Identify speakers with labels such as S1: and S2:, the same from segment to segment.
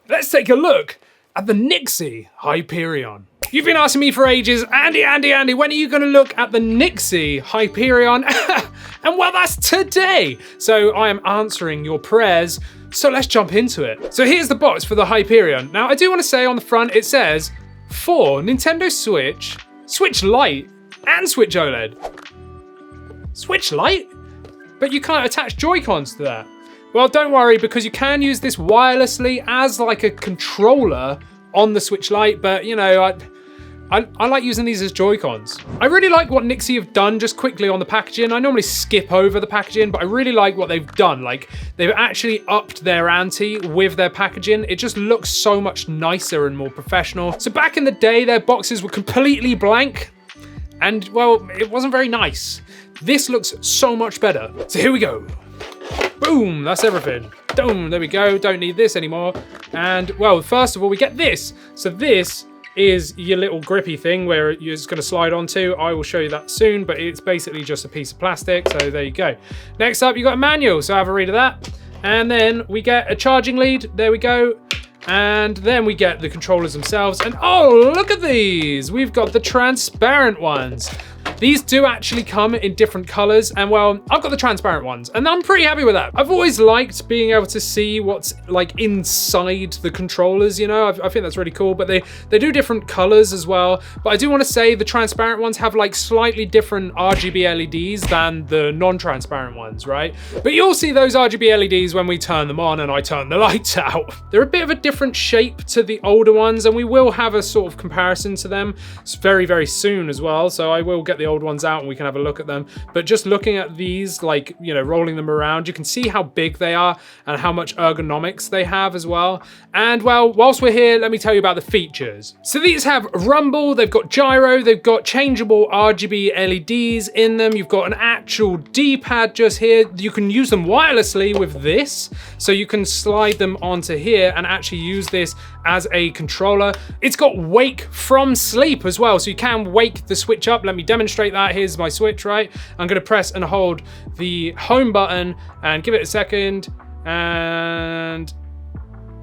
S1: let's take a look at the NYXI Hyperion. You've been asking me for ages, Andy, when are you gonna look at the NYXI Hyperion? And well, that's today. So I am answering your prayers, so let's jump into it. So here's the box for the Hyperion. Now I do wanna say on the front, it says for Nintendo Switch, Switch Lite, and Switch OLED. Switch Lite? But you can't attach Joy-Cons to that. Well, don't worry, because you can use this wirelessly as like a controller on the Switch Lite, but you know, I like using these as Joy-Cons. I really like what NYXI have done just quickly on the packaging. I normally skip over the packaging, but I really like what they've done. Like, they've actually upped their ante with their packaging. It just looks so much nicer and more professional. So back in the day, their boxes were completely blank, and well, it wasn't very nice. This looks so much better. So here we go. Boom, that's everything. Boom, there we go, don't need this anymore. And well, first of all, we get this. So this is your little grippy thing where you're just gonna slide onto. I will show you that soon, but it's basically just a piece of plastic, so there you go. Next up, you got a manual, so have a read of that. And then we get a charging lead, there we go. And then we get the controllers themselves, and oh, look at these! We've got the transparent ones. These do actually come in different colors, and well, I've got the transparent ones, and I'm pretty happy with that. I've always liked being able to see what's like inside the controllers, you know, I think that's really cool, but they do different colors as well. But I do want to say the transparent ones have like slightly different RGB LEDs than the non-transparent ones, right? But you'll see those RGB LEDs when we turn them on and I turn the lights out. They're a bit of a different shape to the older ones, and we will have a sort of comparison to them very, very soon as well. So I will get the old ones out and we can have a look at them. But just looking at these, like, you know, rolling them around, you can see how big they are and how much ergonomics they have as well. And well, whilst we're here, let me tell you about the features. So these have rumble, they've got gyro, they've got changeable RGB LEDs in them. You've got an actual D-pad just here. You can use them wirelessly with this. So you can slide them onto here and actually use this as a controller. It's got wake from sleep as well. So you can wake the Switch up. Let me demonstrate that. Here's my Switch, right? I'm gonna press and hold the home button and give it a second, and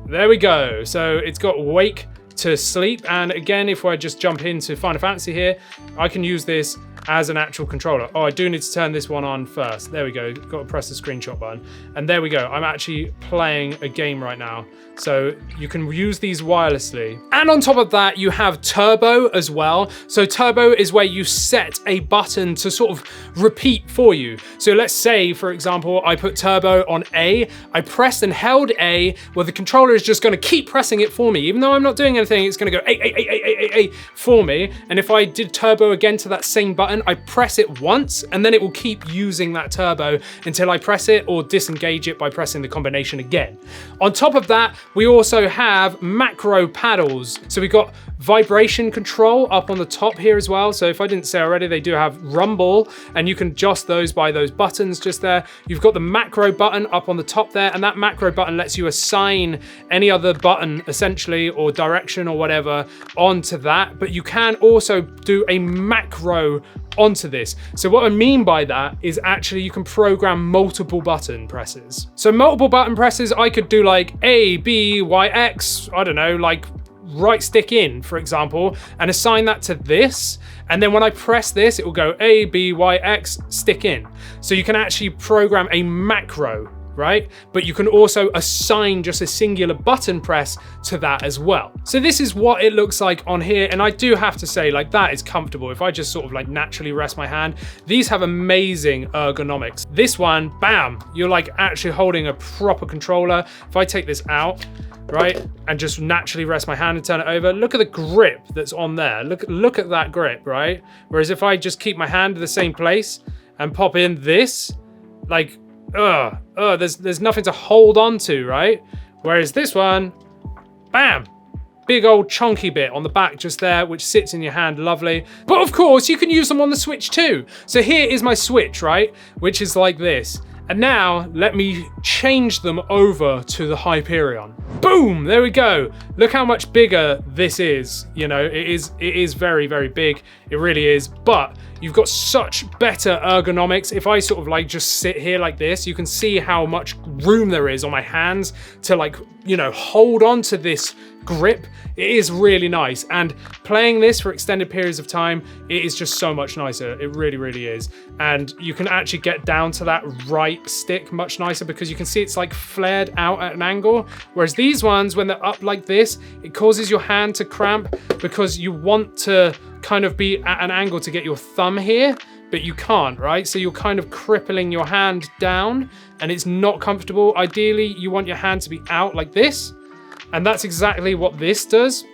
S1: there we go. So it's got wake to sleep, and again, if I just jump into Final Fantasy here, I can use this as an actual controller. Oh, I do need to turn this one on first. There we go, got to press the screenshot button. And there we go, I'm actually playing a game right now. So you can use these wirelessly. And on top of that, you have turbo as well. So turbo is where you set a button to sort of repeat for you. So let's say, for example, I put turbo on A, I pressed and held A, well, the controller is just gonna keep pressing it for me. Even though I'm not doing anything, it's gonna go A for me. And if I did turbo again to that same button, I press it once, and then it will keep using that turbo until I press it or disengage it by pressing the combination again. On top of that, we also have macro paddles. So we've got vibration control up on the top here as well. So if I didn't say already, they do have rumble, and you can adjust those by those buttons just there. You've got the macro button up on the top there, and that macro button lets you assign any other button essentially, or direction or whatever, onto that. But you can also do a macro onto this. So what I mean by that is actually you can program multiple button presses. So multiple button presses, I could do like A, B, Y, X, I don't know, like right stick in, for example, and assign that to this. And then when I press this, it will go A, B, Y, X, stick in. So you can actually program a macro, right? But you can also assign just a singular button press to that as well. So this is what it looks like on here. And I do have to say, like, that is comfortable. If I just sort of like naturally rest my hand, these have amazing ergonomics. This one, bam, you're like actually holding a proper controller. If I take this out, right, and just naturally rest my hand and turn it over, look at the grip that's on there. Look at that grip, right? Whereas if I just keep my hand in the same place and pop in this, like, there's nothing to hold on to, right? Whereas this one, bam, big old chunky bit on the back just there, which sits in your hand, lovely. But of course, you can use them on the Switch too. So here is my Switch, right? Which is like this. And now let me change them over to the Hyperion. Boom, there we go. Look how much bigger this is. You know, it is very, very big. It really is, but you've got such better ergonomics. If I sort of like just sit here like this, you can see how much room there is on my hands to like you know, hold on to this grip, it is really nice. And playing this for extended periods of time, it is just so much nicer. It really, really is. And you can actually get down to that right stick much nicer because you can see it's like flared out at an angle. Whereas these ones, when they're up like this, it causes your hand to cramp because you want to kind of be at an angle to get your thumb here, but you can't, right? So you're kind of crippling your hand down and it's not comfortable. Ideally, you want your hand to be out like this. And that's exactly what this does.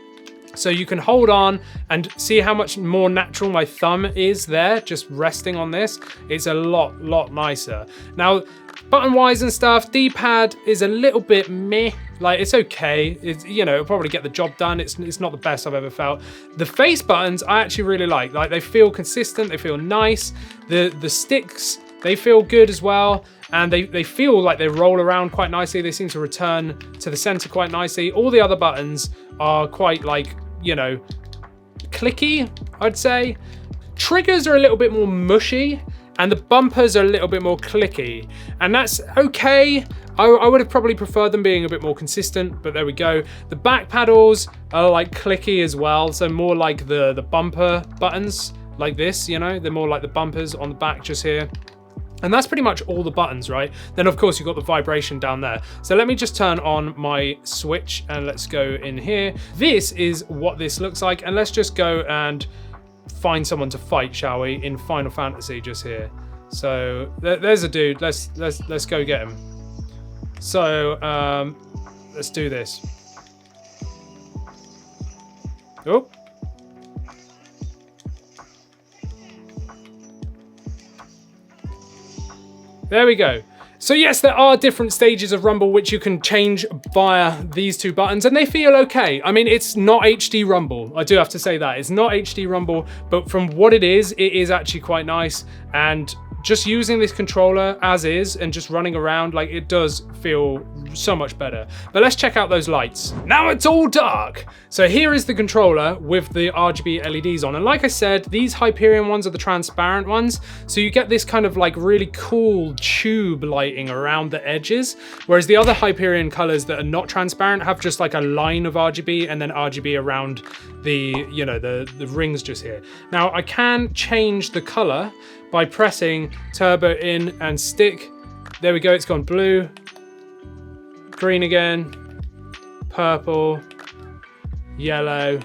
S1: So you can hold on and see how much more natural my thumb is there, just resting on this. It's a lot nicer. Now, button-wise and stuff, D-pad is a little bit meh. Like, it's okay. It's, you know, it'll probably get the job done. It's not the best I've ever felt. The face buttons, I actually really like. Like, they feel consistent. They feel nice. The sticks, they feel good as well. And they feel like they roll around quite nicely. They seem to return to the center quite nicely. All the other buttons are quite like, you know, clicky, I'd say. Triggers are a little bit more mushy and the bumpers are a little bit more clicky. And that's okay. I would have probably preferred them being a bit more consistent, but there we go. The back paddles are like clicky as well. So more like the bumper buttons like this, you know, they're more like the bumpers on the back just here. And that's pretty much all the buttons, right? Then of course you've got the vibration down there. So let me just turn on my switch and let's go in here. This is what this looks like. And let's just go and find someone to fight, shall we? In Final Fantasy just here. So there's a dude, let's go get him. So let's do this. Oh. There we go. So yes, there are different stages of Rumble which you can change via these two buttons and they feel okay. I mean, it's not HD Rumble. I do have to say that. It's not HD Rumble, but from what it is actually quite nice. And just using this controller as is and just running around, like, it does feel so much better. But let's check out those lights. Now it's all dark. So here is the controller with the RGB LEDs on. And like I said, these Hyperion ones are the transparent ones. So you get this kind of like really cool tube lighting around the edges. Whereas the other Hyperion colors that are not transparent have just like a line of RGB and then RGB around the, you know, the rings just here. Now I can change the color by pressing turbo in and stick. There we go, it's gone blue, green again, purple, yellow,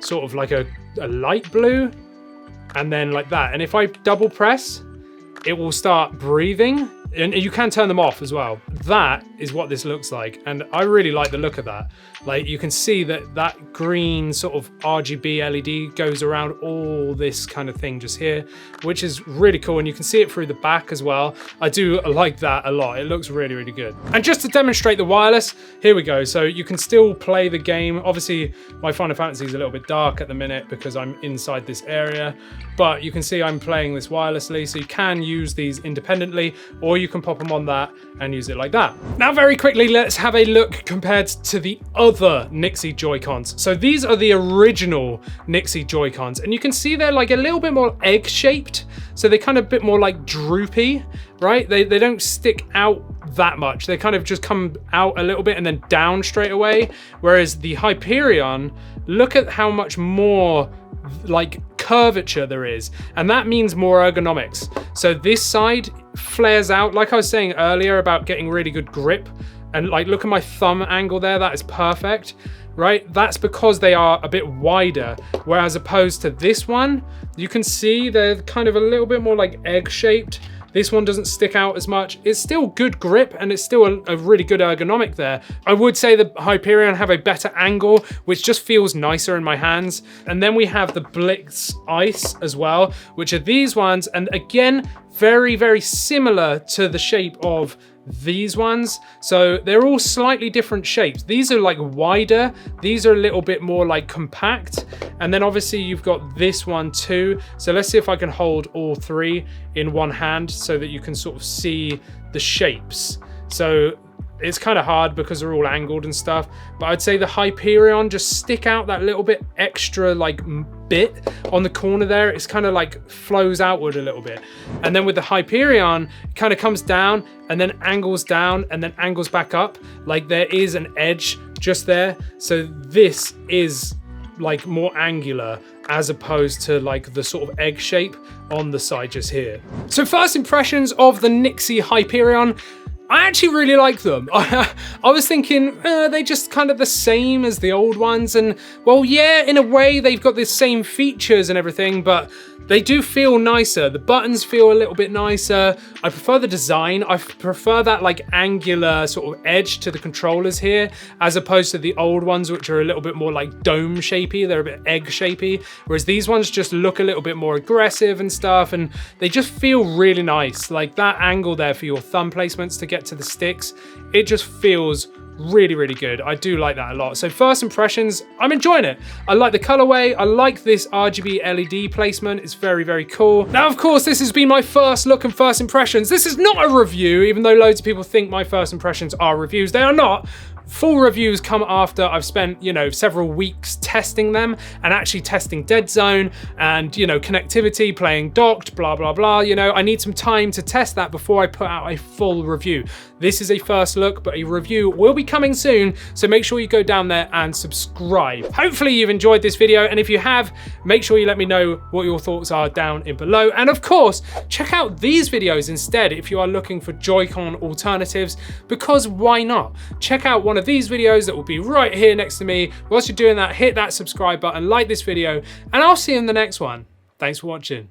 S1: sort of like a light blue, and then like that. And if I double press, it will start breathing, and you can turn them off as well. That is what this looks like, and I really like the look of that. Like, you can see that that green sort of RGB LED goes around all this kind of thing just here, which is really cool, and you can see it through the back as well. I do like that a lot. It looks really, really good. And just to demonstrate the wireless, here we go. So you can still play the game. Obviously, my Final Fantasy is a little bit dark at the minute because I'm inside this area, but you can see I'm playing this wirelessly, so you can use these independently, or you can pop them on that and use it like that. Now, very quickly, let's have a look compared to the other NYXI Joy-Cons. So these are the original NYXI Joy-Cons, and you can see they're like a little bit more egg-shaped, so they're kind of a bit more like droopy, right? They don't stick out that much. They kind of just come out a little bit and then down straight away, whereas the Hyperion, look at how much more like curvature there is, and that means more ergonomics. So this side flares out, like I was saying earlier about getting really good grip, and like, look at my thumb angle there, that is perfect, right? That's because they are a bit wider, whereas opposed to this one, you can see they're kind of a little bit more like egg-shaped. This one doesn't stick out as much. It's still good grip and it's still a really good ergonomic there. I would say the Hyperion have a better angle, which just feels nicer in my hands. And then we have the Blitz Ice as well, which are these ones. And again, very, very similar to the shape of these ones. So they're all slightly different shapes. These are like wider. These are a little bit more like compact. And then obviously you've got this one too. So let's see if I can hold all three in one hand so that you can sort of see the shapes. So it's kind of hard because they're all angled and stuff, but I'd say the Hyperion just stick out that little bit extra like bit on the corner there. It's kind of like flows outward a little bit. And then with the Hyperion, it kind of comes down and then angles down and then angles back up. Like there is an edge just there. So this is like more angular as opposed to like the sort of egg shape on the side just here. So first impressions of the NYXI Hyperion. I actually really like them. I was thinking, they just kind of the same as the old ones. And well, yeah, in a way they've got the same features and everything, but they do feel nicer. The buttons feel a little bit nicer. I prefer the design. I prefer that like angular sort of edge to the controllers here, as opposed to the old ones, which are a little bit more like dome shapey. They're a bit egg shapey. Whereas these ones just look a little bit more aggressive and stuff. And they just feel really nice. Like that angle there for your thumb placements to get to the sticks, it just feels really, really good. I do like that a lot. So first impressions, I'm enjoying it. I like the colorway. I like this RGB LED placement. It's very, very cool. Now, of course, this has been my first look and first impressions. This is not a review, even though loads of people think my first impressions are reviews. They are not. Full reviews come after I've spent, you know, several weeks testing them and actually testing dead zone and, you know, connectivity, playing docked, blah, blah, blah. You know, I need some time to test that before I put out a full review. This is a first look, but a review will be coming soon. So make sure you go down there and subscribe. Hopefully you've enjoyed this video. And if you have, make sure you let me know what your thoughts are down in below. And of course, check out these videos instead if you are looking for Joy-Con alternatives, because why not? Check out one of these videos that will be right here next to me. Whilst you're doing that, hit that subscribe button, like this video, and I'll see you in the next one. Thanks for watching.